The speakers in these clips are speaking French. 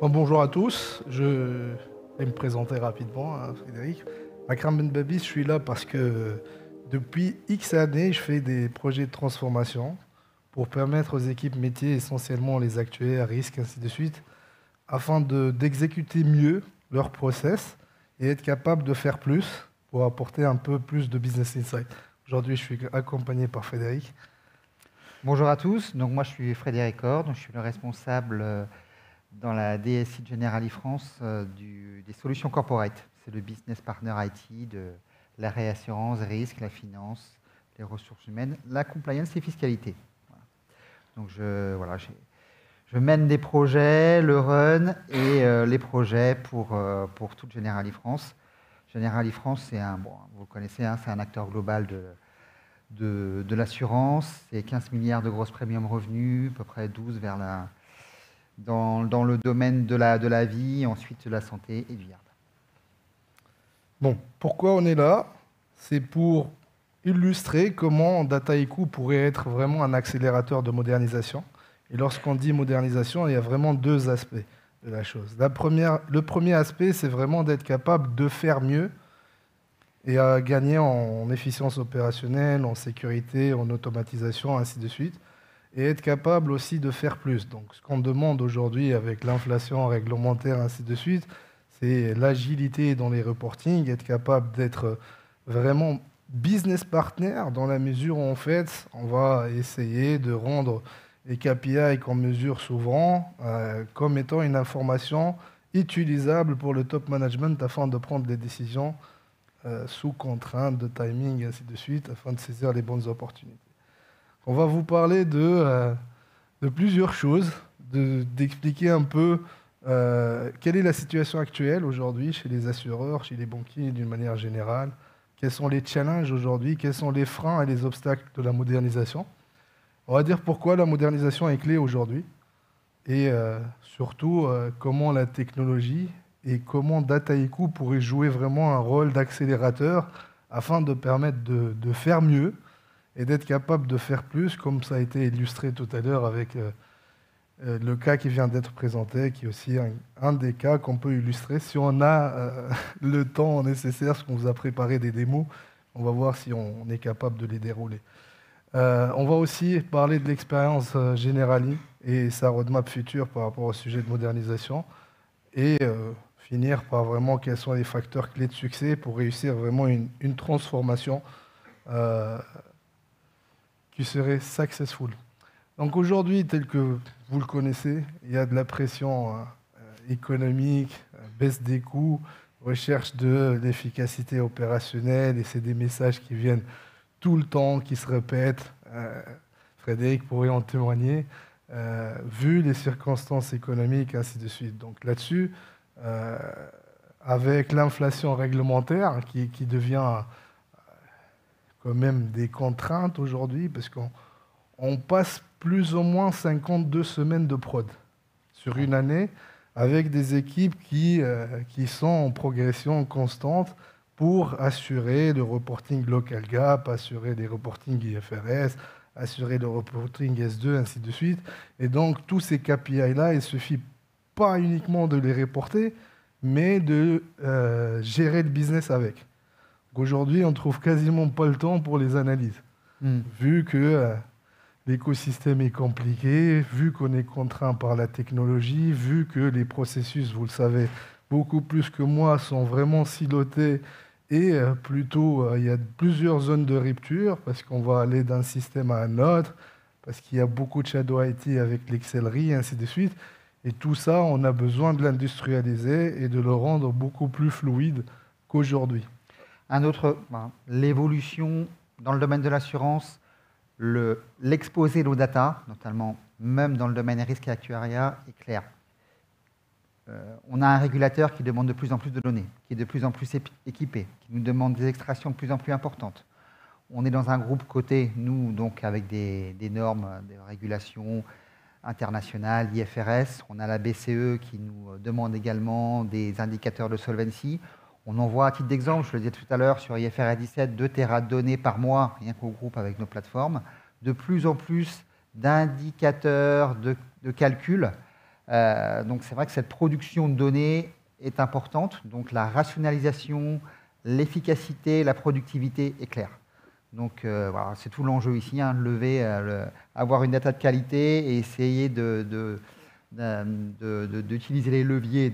Bonjour à tous, je vais me présenter rapidement, Frédéric. Akram Ben Babis, je suis là parce que depuis X années, je fais des projets de transformation pour permettre aux équipes métiers, essentiellement les actuaires, risques, ainsi de suite, afin d'exécuter mieux leurs process et être capable de faire plus pour apporter un peu plus de business insight. Aujourd'hui, je suis accompagné par Frédéric. Bonjour à tous, donc moi je suis Frédéric Ord, donc je suis le responsable dans la DSI de Generali France des solutions corporate. C'est le business partner IT de la réassurance, risque, la finance, les ressources humaines, la compliance et fiscalité. Voilà. Donc je mène des projets, le run et les projets pour toute Generali France. Generali France, vous le connaissez, c'est un acteur global de l'assurance. C'est 15 milliards de grosses premiums revenus, à peu près 12 dans le domaine de la vie, ensuite de la santé et du garde. Bon, pourquoi on est là? C'est pour illustrer comment Dataiku pourrait être vraiment un accélérateur de modernisation. Et lorsqu'on dit modernisation, il y a vraiment deux aspects de la chose. Le premier aspect, c'est vraiment d'être capable de faire mieux et à gagner en efficience opérationnelle, en sécurité, en automatisation, ainsi de suite. Et être capable aussi de faire plus. Donc, ce qu'on demande aujourd'hui avec l'inflation réglementaire, ainsi de suite, c'est l'agilité dans les reportings, être capable d'être vraiment business partner dans la mesure où, en fait, on va essayer de rendre les KPI qu'on mesure souvent comme étant une information utilisable pour le top management afin de prendre des décisions sous contrainte de timing, ainsi de suite, afin de saisir les bonnes opportunités. On va vous parler de plusieurs choses, d'expliquer un peu quelle est la situation actuelle aujourd'hui chez les assureurs, chez les banquiers d'une manière générale, quels sont les challenges aujourd'hui, quels sont les freins et les obstacles de la modernisation. On va dire pourquoi la modernisation est clé aujourd'hui et surtout comment la technologie et comment Dataiku pourrait jouer vraiment un rôle d'accélérateur afin de permettre de faire mieux et d'être capable de faire plus, comme ça a été illustré tout à l'heure avec le cas qui vient d'être présenté, qui est aussi un des cas qu'on peut illustrer. Si on a le temps nécessaire, parce qu'on vous a préparé des démos, on va voir si on est capable de les dérouler. On va aussi parler de l'expérience Generali et sa roadmap future par rapport au sujet de modernisation et finir par vraiment quels sont les facteurs clés de succès pour réussir vraiment une transformation qui serait successful. Donc aujourd'hui, tel que vous le connaissez, il y a de la pression économique, baisse des coûts, recherche de l'efficacité opérationnelle, et c'est des messages qui viennent tout le temps, qui se répètent. Frédéric pourrait en témoigner, vu les circonstances économiques, ainsi de suite. Donc là-dessus, avec l'inflation réglementaire qui devient quand même des contraintes aujourd'hui, parce qu'on passe plus ou moins 52 semaines de prod sur une année, avec des équipes qui sont en progression constante pour assurer le reporting local gap, assurer les reporting IFRS, assurer le reporting S2, ainsi de suite. Et donc, tous ces KPI-là, il ne suffit pas uniquement de les reporter, mais de gérer le business avec. Aujourd'hui, on ne trouve quasiment pas le temps pour les analyses, vu que l'écosystème est compliqué, vu qu'on est contraint par la technologie, vu que les processus, vous le savez, beaucoup plus que moi, sont vraiment silotés et plutôt, il y a plusieurs zones de rupture parce qu'on va aller d'un système à un autre, parce qu'il y a beaucoup de shadow IT avec l'Excellerie, ainsi de suite. Et tout ça, on a besoin de l'industrialiser et de le rendre beaucoup plus fluide qu'aujourd'hui. L'évolution dans le domaine de l'assurance, l'exposé aux data, notamment même dans le domaine risque et actuariat, est clair. On a un régulateur qui demande de plus en plus de données, qui est de plus en plus équipé, qui nous demande des extractions de plus en plus importantes. On est dans un groupe coté, nous, donc avec des normes, des régulations internationales, IFRS. On a la BCE qui nous demande également des indicateurs de solvency. On envoie, à titre d'exemple, je le disais tout à l'heure, sur IFRS 17, 2 Tera de données par mois, rien qu'au groupe avec nos plateformes. De plus en plus d'indicateurs de calcul Donc c'est vrai que cette production de données est importante. Donc la rationalisation, l'efficacité, la productivité est claire. Donc voilà, c'est tout l'enjeu ici, hein, avoir une data de qualité et essayer d'utiliser les leviers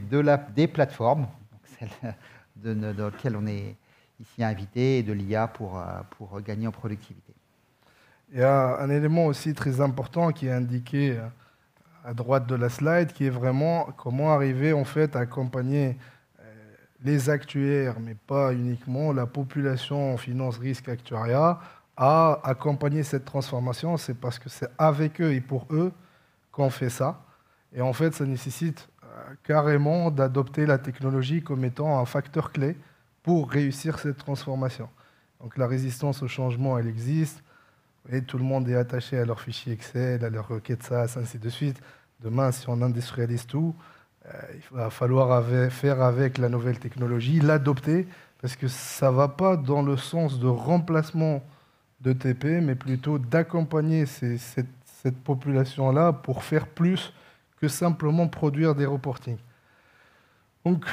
des plateformes, donc celles dans lesquelles on est ici invité, et de l'IA pour gagner en productivité. Il y a un élément aussi très important qui est indiqué à droite de la slide, qui est vraiment comment arriver en fait à accompagner les actuaires, mais pas uniquement la population en finance, risque, actuariat, à accompagner cette transformation. C'est parce que c'est avec eux et pour eux qu'on fait ça. Et en fait, ça nécessite carrément d'adopter la technologie comme étant un facteur clé pour réussir cette transformation. Donc la résistance au changement, elle existe. Et tout le monde est attaché à leur fichier Excel, à leur requête SAS, ainsi de suite. Demain, si on industrialise tout, il va falloir faire avec la nouvelle technologie, l'adopter, parce que ça ne va pas dans le sens de remplacement de TP, mais plutôt d'accompagner cette population-là pour faire plus que simplement produire des reportings. Donc,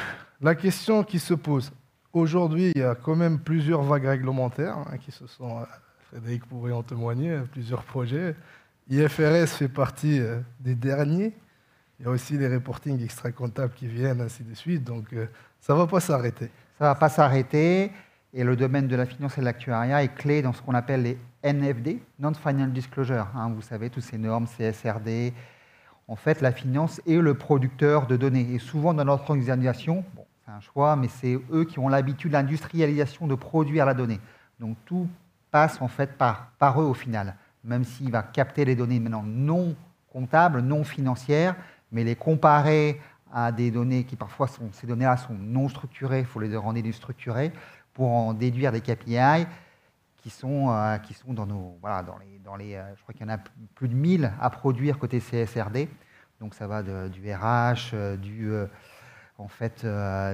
la question qui se pose, aujourd'hui, il y a quand même plusieurs vagues réglementaires qui se sont... Frédéric pourrait en témoigner, plusieurs projets. IFRS fait partie des derniers. Il y a aussi les reportings extra-comptables qui viennent, ainsi de suite. Donc, ça ne va pas s'arrêter. Ça ne va pas s'arrêter. Et le domaine de la finance et de l'actuariat est clé dans ce qu'on appelle les NFD, Non-Financial Disclosure. Vous savez, toutes ces normes, CSRD. En fait, la finance est le producteur de données. Et souvent, dans notre organisation, bon, c'est un choix, mais c'est eux qui ont l'habitude, l'industrialisation, de produire la donnée. Donc, tout passe en fait par eux au final, même s'il va capter les données maintenant non comptables, non financières, mais les comparer à des données qui parfois ces données-là sont non structurées, il faut les rendre structurées pour en déduire des KPI qui sont dans nos je crois qu'il y en a plus de 1000 à produire côté CSRD. Donc ça va du RH,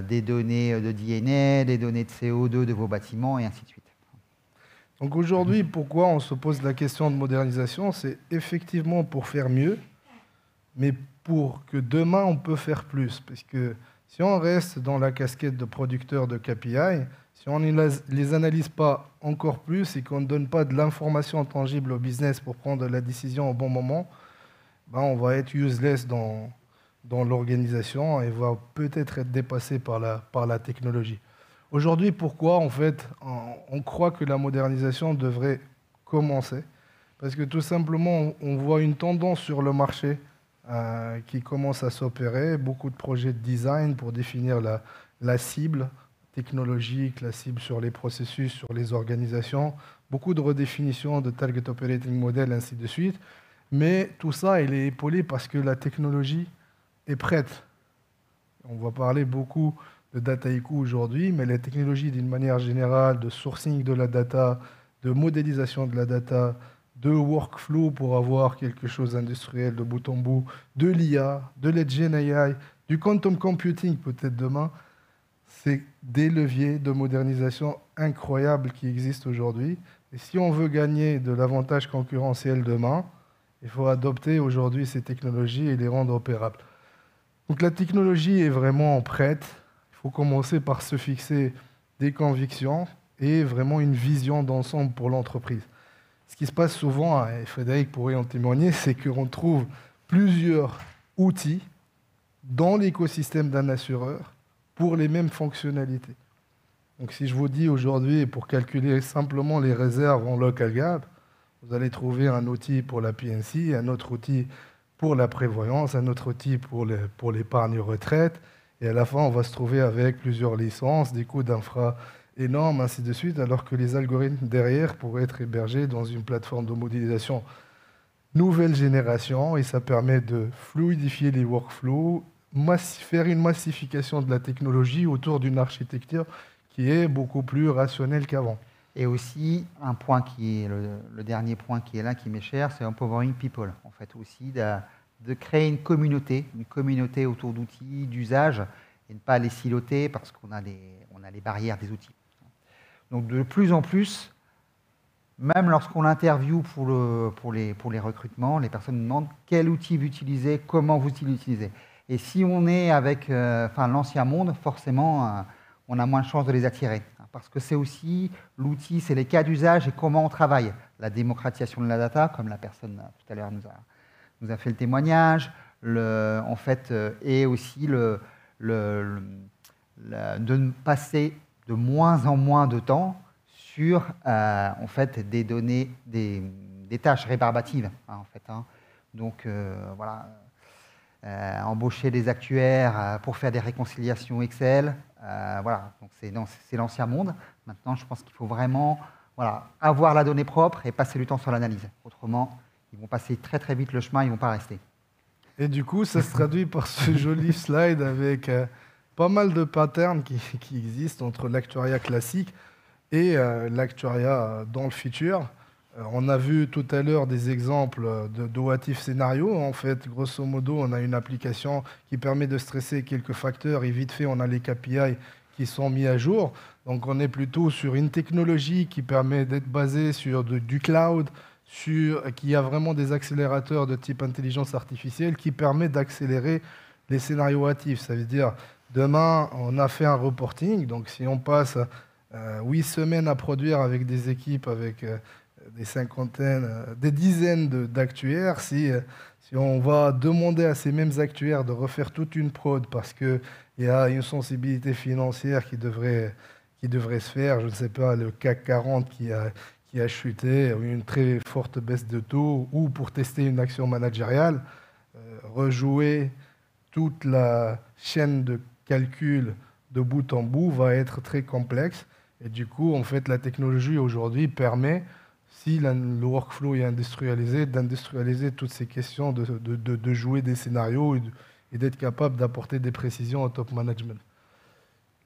des données de DNA, des données de CO2 de vos bâtiments et ainsi de suite. Donc aujourd'hui, pourquoi on se pose la question de modernisation? C'est effectivement pour faire mieux, mais pour que demain, on peut faire plus. Parce que si on reste dans la casquette de producteur de KPI, si on ne les analyse pas encore plus et qu'on ne donne pas de l'information tangible au business pour prendre la décision au bon moment, on va être useless dans l'organisation et va peut-être être dépassé par la technologie. Aujourd'hui, pourquoi en fait on croit que la modernisation devrait commencer? Parce que tout simplement, on voit une tendance sur le marché qui commence à s'opérer, beaucoup de projets de design pour définir la cible technologique, la cible sur les processus, sur les organisations, beaucoup de redéfinitions de target operating model, ainsi de suite. Mais tout ça, il est épaulé parce que la technologie est prête. On va parler beaucoup de Dataiku aujourd'hui, mais les technologies d'une manière générale, de sourcing de la data, de modélisation de la data, de workflow pour avoir quelque chose d'industriel de bout en bout, de l'IA, de l'Gen AI, du quantum computing peut-être demain, c'est des leviers de modernisation incroyables qui existent aujourd'hui. Et si on veut gagner de l'avantage concurrentiel demain, il faut adopter aujourd'hui ces technologies et les rendre opérables. Donc la technologie est vraiment prête. Il faut commencer par se fixer des convictions et vraiment une vision d'ensemble pour l'entreprise. Ce qui se passe souvent, et Frédéric pourrait en témoigner, c'est qu'on trouve plusieurs outils dans l'écosystème d'un assureur pour les mêmes fonctionnalités. Donc si je vous dis aujourd'hui, pour calculer simplement les réserves en local gap, vous allez trouver un outil pour la PNC, un autre outil pour la prévoyance, un autre outil pour l'épargne retraite. Et à la fin, on va se trouver avec plusieurs licences, des coûts d'infra énormes, ainsi de suite, alors que les algorithmes derrière pourraient être hébergés dans une plateforme de modélisation nouvelle génération. Et ça permet de fluidifier les workflows, faire une massification de la technologie autour d'une architecture qui est beaucoup plus rationnelle qu'avant. Et aussi, un point qui est le dernier point qui est là, qui m'est cher, c'est empowering people. En fait, aussi de créer une communauté autour d'outils, d'usages, et ne pas les siloter parce qu'on a les barrières des outils. Donc de plus en plus, Même lorsqu'on l'interviewe pour les recrutements, les personnes nous demandent quel outil vous utilisez, comment vous l'utilisez. Et si on est avec l'ancien monde, forcément, on a moins de chances de les attirer. Parce que c'est aussi l'outil, c'est les cas d'usage et comment on travaille. La démocratisation de la data, comme la personne tout à l'heure nous a fait le témoignage, et aussi de passer de moins en moins de temps sur des données, des tâches rébarbatives. Donc voilà, embaucher des actuaires pour faire des réconciliations Excel. Voilà, donc c'est l'ancien monde. Maintenant, je pense qu'il faut vraiment avoir la donnée propre et passer du temps sur l'analyse. Autrement, ils vont passer très très vite le chemin, ils ne vont pas rester. Et du coup, ça se traduit par ce joli slide avec pas mal de patterns qui existent entre l'actuariat classique et l'actuariat dans le futur. On a vu tout à l'heure des exemples de what if scénario. En fait, grosso modo, on a une application qui permet de stresser quelques facteurs et vite fait, on a les KPI qui sont mis à jour. Donc, on est plutôt sur une technologie qui permet d'être basée sur du cloud, qui a vraiment des accélérateurs de type intelligence artificielle qui permet d'accélérer les scénarios what if. Ça veut dire, demain, on a fait un reporting. Donc, si on passe 8 semaines à produire avec des équipes, avec des dizaines d'actuaires, si on va demander à ces mêmes actuaires de refaire toute une prod parce qu'il y a une sensibilité financière qui devrait se faire, je ne sais pas, le CAC 40 qui a chuté, ou une très forte baisse de taux, ou pour tester une action managériale, rejouer toute la chaîne de calcul de bout en bout va être très complexe. Et du coup, en fait, la technologie aujourd'hui permet, si le workflow est industrialisé, d'industrialiser toutes ces questions, de jouer des scénarios et d'être capable d'apporter des précisions au top management.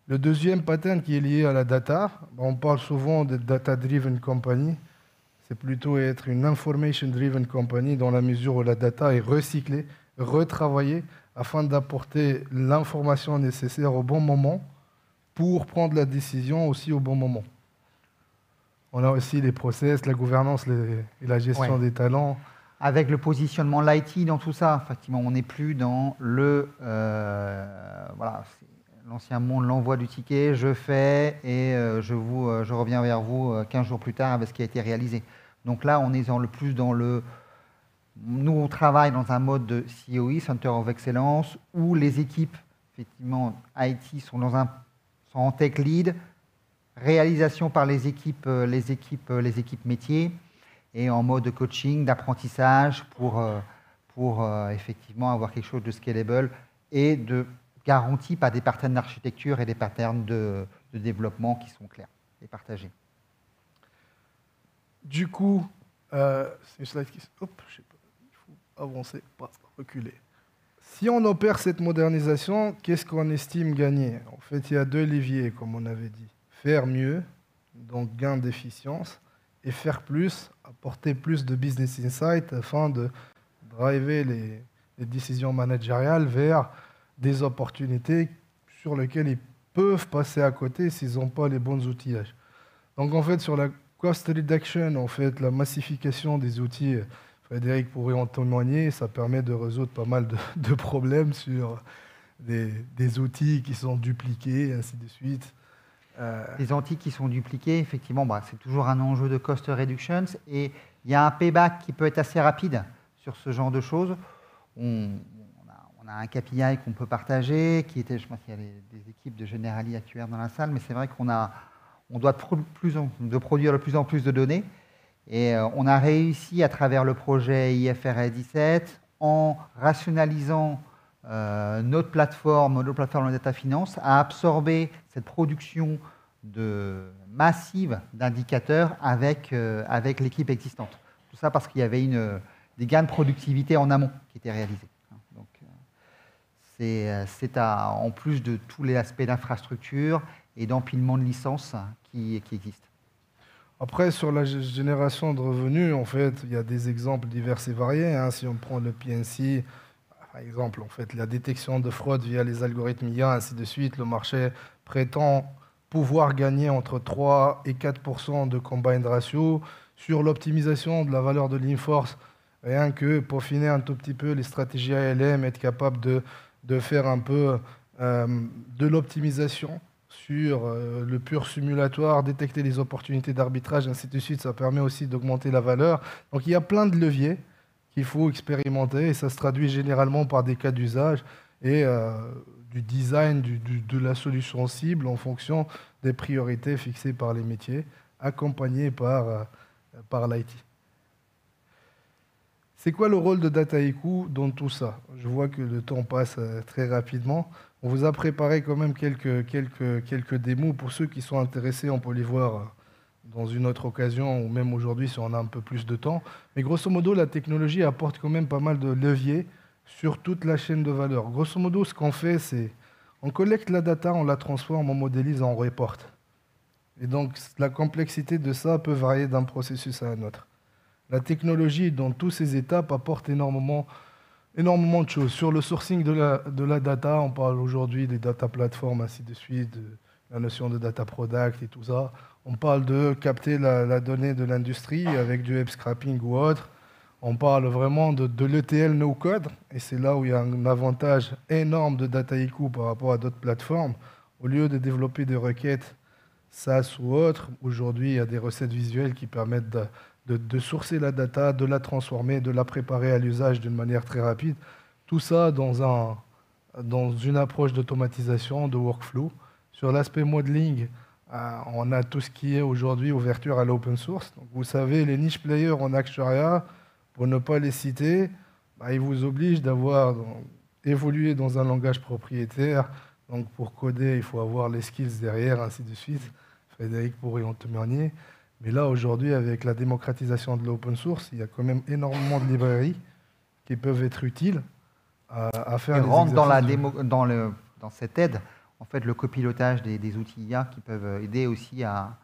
Le deuxième pattern qui est lié à la data, on parle souvent de data-driven company, c'est plutôt être une information-driven company dans la mesure où la data est recyclée, retravaillée, afin d'apporter l'information nécessaire au bon moment pour prendre la décision aussi au bon moment. On a aussi les process, la gouvernance et la gestion des talents. Avec le positionnement de l'IT dans tout ça, effectivement, on n'est plus dans l'ancien monde, l'envoi du ticket, je fais et je reviens vers vous 15 jours plus tard avec ce qui a été réalisé. Donc là, on est plus dans nous, on travaille dans un mode de COE, Center of Excellence, où les équipes, effectivement, IT sont en tech lead, réalisation par les équipes métiers, et en mode de coaching, d'apprentissage pour effectivement avoir quelque chose de scalable et de garanti par des patterns d'architecture et des patterns de développement qui sont clairs et partagés. Du coup, c'est une slide qui... Hop, je sais pas, il faut avancer, pas reculer. Si on opère cette modernisation, qu'est-ce qu'on estime gagner? En fait, il y a deux leviers, comme on avait dit. Faire mieux, donc gain d'efficience, et faire plus, apporter plus de business insight afin de driver les décisions managériales vers des opportunités sur lesquelles ils peuvent passer à côté s'ils n'ont pas les bons outillages. Donc en fait, sur la cost reduction, en fait, la massification des outils, Frédéric pourrait en témoigner, ça permet de résoudre pas mal de problèmes sur des outils qui sont dupliqués, et ainsi de suite. Les outils qui sont dupliqués, effectivement, c'est toujours un enjeu de cost reduction. Et il y a un payback qui peut être assez rapide sur ce genre de choses. On a un KPI qu'on peut partager, qui était, je pense qu'il y a des équipes de Generali actuaires dans la salle, mais c'est vrai qu'on doit de produire de plus en plus de données. Et on a réussi à travers le projet IFRS 17, en rationalisant notre plateforme de data finance, à absorber cette production massive d'indicateurs avec l'équipe existante. Tout ça parce qu'il y avait des gains de productivité en amont qui étaient réalisés. Donc, c'est en plus de tous les aspects d'infrastructure et d'empilement de licences qui existent. Après, sur la génération de revenus, en fait, il y a des exemples divers et variés. Si on prend le PNC, par exemple, en fait, la détection de fraude via les algorithmes IA, ainsi de suite, le marché prétend pouvoir gagner entre 3 et 4% de combined ratio sur l'optimisation de la valeur de l'Inforce, rien que peaufiner un tout petit peu les stratégies ALM, être capable de faire un peu de l'optimisation sur le pur simulatoire, détecter les opportunités d'arbitrage, ainsi de suite. Ça permet aussi d'augmenter la valeur. Donc il y a plein de leviers qu'il faut expérimenter et ça se traduit généralement par des cas d'usage et du design de la solution cible en fonction des priorités fixées par les métiers, accompagnés par l'IT. C'est quoi le rôle de Dataiku dans tout ça? Je vois que le temps passe très rapidement. On vous a préparé quand même quelques démos. Pour ceux qui sont intéressés, on peut les voir dans une autre occasion ou même aujourd'hui si on a un peu plus de temps. Mais grosso modo, la technologie apporte quand même pas mal de leviers sur toute la chaîne de valeur. Grosso modo, ce qu'on fait, c'est on collecte la data, on la transforme, on modélise, on reporte. Et donc, la complexité de ça peut varier d'un processus à un autre. La technologie, dans toutes ces étapes, apporte énormément de choses. Sur le sourcing de la data, on parle aujourd'hui des data platforms, ainsi de suite, de la notion de data product et tout ça. On parle de capter la donnée de l'industrie avec du web scraping ou autre. On parle vraiment de l'ETL no-code, et c'est là où il y a un avantage énorme de Dataiku par rapport à d'autres plateformes. Au lieu de développer des requêtes SaaS ou autres, aujourd'hui, il y a des recettes visuelles qui permettent de sourcer la data, de la transformer, de la préparer à l'usage d'une manière très rapide. Tout ça dans une approche d'automatisation, de workflow. Sur l'aspect modeling, on a tout ce qui est aujourd'hui ouverture à l'open source. Donc, vous savez, les niche players en actuariat, pour ne pas les citer, ils vous obligent d'avoir évolué dans un langage propriétaire. Donc pour coder, il faut avoir les skills derrière, ainsi de suite. Frédéric pourrait en témoigner. Mais là, aujourd'hui, avec la démocratisation de l'open source, il y a quand même énormément de librairies qui peuvent être utiles à faire et des rentre exercices. dans cette aide, en fait, le copilotage des outils IA qui peuvent aider aussi à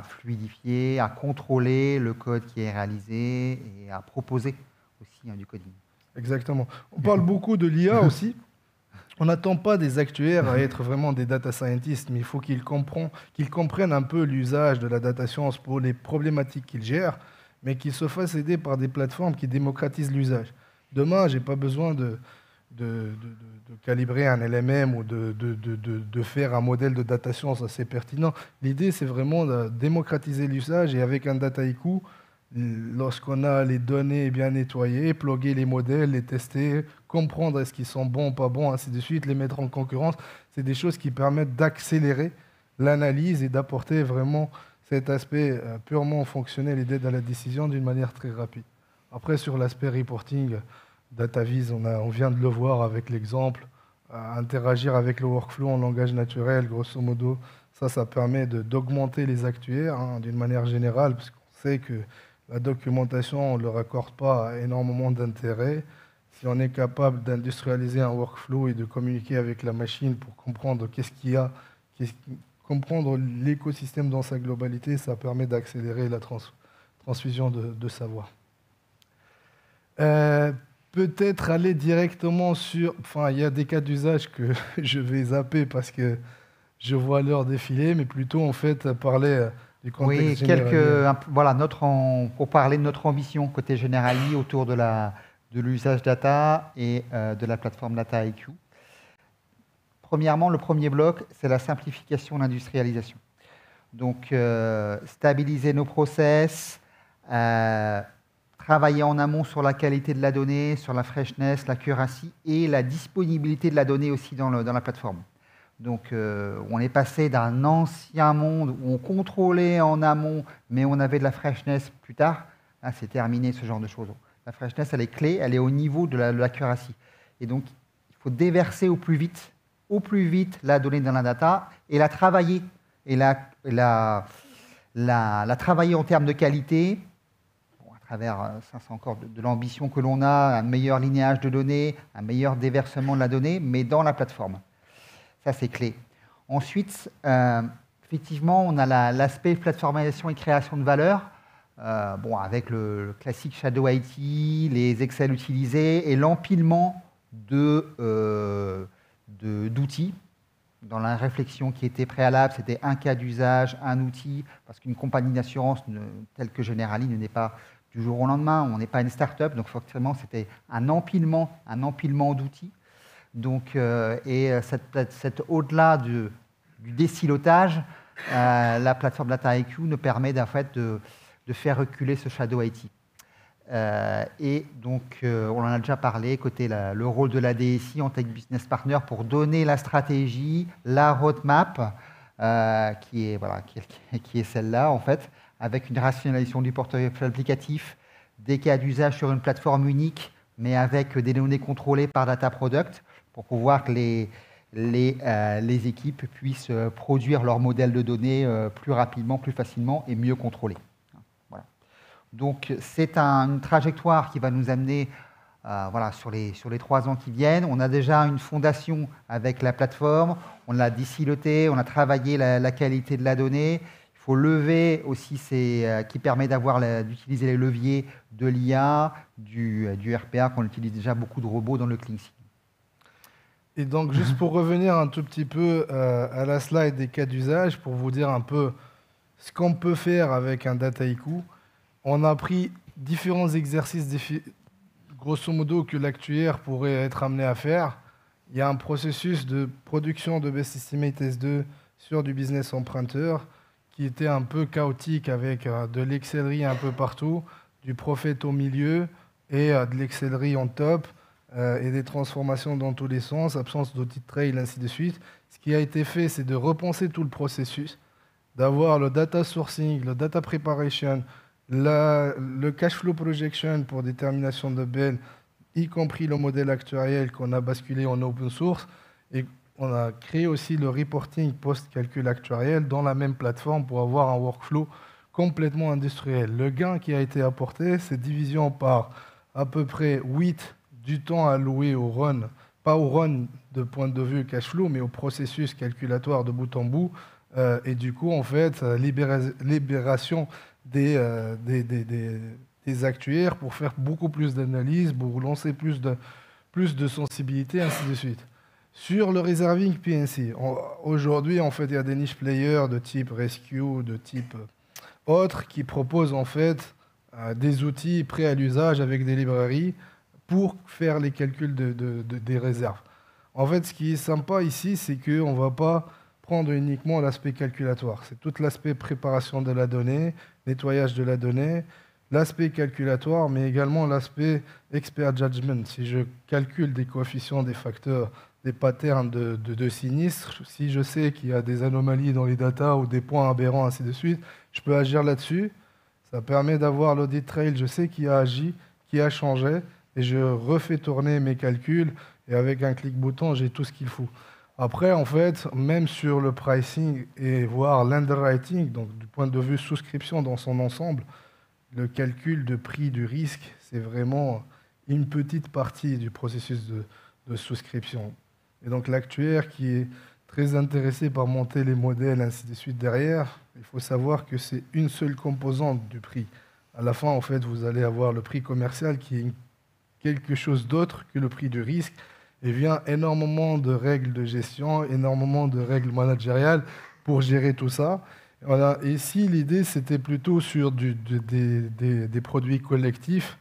fluidifier, à contrôler le code qui est réalisé et à proposer aussi du coding. Exactement. On parle beaucoup de l'IA aussi. On n'attend pas des actuaires à être vraiment des data scientists, mais il faut qu'ils comprennent un peu l'usage de la data science pour les problématiques qu'ils gèrent, mais qu'ils se fassent aider par des plateformes qui démocratisent l'usage. Demain, je n'ai pas besoin de calibrer un LMM ou de faire un modèle de data science assez pertinent. L'idée, c'est vraiment de démocratiser l'usage et avec un Dataiku, lorsqu'on a les données bien nettoyées, plugger les modèles, les tester, comprendre est-ce qu'ils sont bons, pas bons, ainsi de suite, les mettre en concurrence, c'est des choses qui permettent d'accélérer l'analyse et d'apporter vraiment cet aspect purement fonctionnel et d'aide à la décision d'une manière très rapide. Après, sur l'aspect reporting, DataVis, on vient de le voir avec l'exemple, interagir avec le workflow en langage naturel, grosso modo, ça permet d'augmenter les actuaires d'une manière générale, parce qu'on sait que la documentation, on ne leur accorde pas énormément d'intérêt. Si on est capable d'industrialiser un workflow et de communiquer avec la machine pour comprendre qu'est-ce qu'il y a, comprendre l'écosystème dans sa globalité, ça permet d'accélérer la transfusion de savoir. Peut-être aller directement sur... Enfin, il y a des cas d'usage que je vais zapper parce que je vois l'heure défiler, mais plutôt en fait parler du contexte général. Voilà, pour parler de notre ambition côté Generali autour de l'usage data et de la plateforme Dataiku. Premièrement, le premier bloc, c'est la simplification de l'industrialisation. Donc, stabiliser nos process, travailler en amont sur la qualité de la donnée, sur la freshness, l'accuracy et la disponibilité de la donnée aussi dans la plateforme. Donc, on est passé d'un ancien monde où on contrôlait en amont, mais on avait de la freshness plus tard. Là, c'est terminé, ce genre de choses. La freshness, elle est clé, elle est au niveau de l'accuracy. Et donc, il faut déverser au plus vite la donnée dans la data et la travailler. Et la travailler en termes de qualité, à travers, ça c'est encore de l'ambition que l'on a, un meilleur lignage de données, un meilleur déversement de la donnée, mais dans la plateforme. Ça, c'est clé. Ensuite, effectivement, on a l'aspect plateformisation et création de valeur, avec le classique Shadow IT, les Excel utilisés et l'empilement d'outils dans la réflexion qui était préalable, c'était un cas d'usage, un outil, parce qu'une compagnie d'assurance telle que Generali ne naît pas du jour au lendemain, on n'est pas une start-up, donc forcément c'était un empilement d'outils. Donc, au-delà du désilotage, la plateforme DataIQ nous permet en fait de faire reculer ce shadow IT. Et donc, on en a déjà parlé, côté le rôle de la DSI en Tech Business Partner pour donner la stratégie, la roadmap, qui est celle-là, en fait, avec une rationalisation du portefeuille applicatif, des cas d'usage sur une plateforme unique, mais avec des données contrôlées par Data Product, pour pouvoir que les équipes puissent produire leur modèle de données plus rapidement, plus facilement et mieux contrôlé. Donc, c'est une trajectoire qui va nous amener sur les 3 ans qui viennent. On a déjà une fondation avec la plateforme, on l'a désiloté, on a travaillé la qualité de la donnée. Il faut lever aussi qui permet d'utiliser les leviers de l'IA, du RPA, qu'on utilise déjà beaucoup de robots dans le cleansing. Et donc, juste pour revenir un tout petit peu à la slide des cas d'usage, pour vous dire un peu ce qu'on peut faire avec un DataIQ, on a pris différents exercices, grosso modo, que l'actuaire pourrait être amené à faire. Il y a un processus de production de Best Estimate S2 sur du business emprunteur qui était un peu chaotique avec de l'excellerie un peu partout, du Prophet au milieu et de l'excellerie en top et des transformations dans tous les sens, absence d'audit trail, ainsi de suite. Ce qui a été fait, c'est de repenser tout le processus, d'avoir le data sourcing, le data preparation, le cash flow projection pour détermination de BEL, y compris le modèle actuariel qu'on a basculé en open source, et on a créé aussi le reporting post-calcul actuariel dans la même plateforme pour avoir un workflow complètement industriel. Le gain qui a été apporté, c'est division par à peu près 8 du temps alloué au run, pas au run de point de vue cash flow, mais au processus calculatoire de bout en bout, et du coup, en fait, libération des actuaires pour faire beaucoup plus d'analyse, pour lancer plus de sensibilité, ainsi de suite. Sur le reserving P&C, aujourd'hui, en fait, il y a des niche players de type Rescue, de type autres, qui proposent en fait des outils prêts à l'usage avec des librairies pour faire les calculs des réserves. En fait, ce qui est sympa ici, c'est qu'on ne va pas prendre uniquement l'aspect calculatoire. C'est tout l'aspect préparation de la donnée, nettoyage de la donnée, l'aspect calculatoire, mais également l'aspect expert judgment. Si je calcule des coefficients, des facteurs, des patterns de sinistres, si je sais qu'il y a des anomalies dans les datas ou des points aberrants, ainsi de suite, je peux agir là-dessus. Ça permet d'avoir l'audit trail, je sais qui a agi, qui a changé, et je refais tourner mes calculs, et avec un clic-bouton, j'ai tout ce qu'il faut. Après, en fait, même sur le pricing et voire l'underwriting, donc du point de vue souscription dans son ensemble, le calcul de prix du risque, c'est vraiment une petite partie du processus de souscription. Et donc l'actuaire qui est très intéressé par monter les modèles, ainsi de suite derrière, il faut savoir que c'est une seule composante du prix. À la fin, en fait, vous allez avoir le prix commercial qui est quelque chose d'autre que le prix du risque. Et vient énormément de règles de gestion, énormément de règles managériales pour gérer tout ça. Voilà. Et ici, l'idée, c'était plutôt sur des produits collectifs,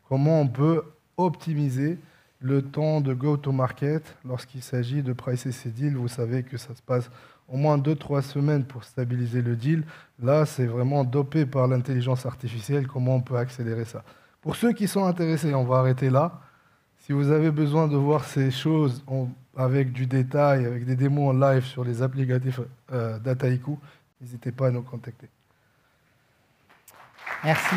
comment on peut optimiser le temps de go-to-market lorsqu'il s'agit de pricer ces deals. Vous savez que ça se passe au moins 2-3 semaines pour stabiliser le deal. Là, c'est vraiment dopé par l'intelligence artificielle, comment on peut accélérer ça. Pour ceux qui sont intéressés, on va arrêter là. Si vous avez besoin de voir ces choses avec du détail, avec des démos en live sur les applicatifs DataIQ, n'hésitez pas à nous contacter. Merci.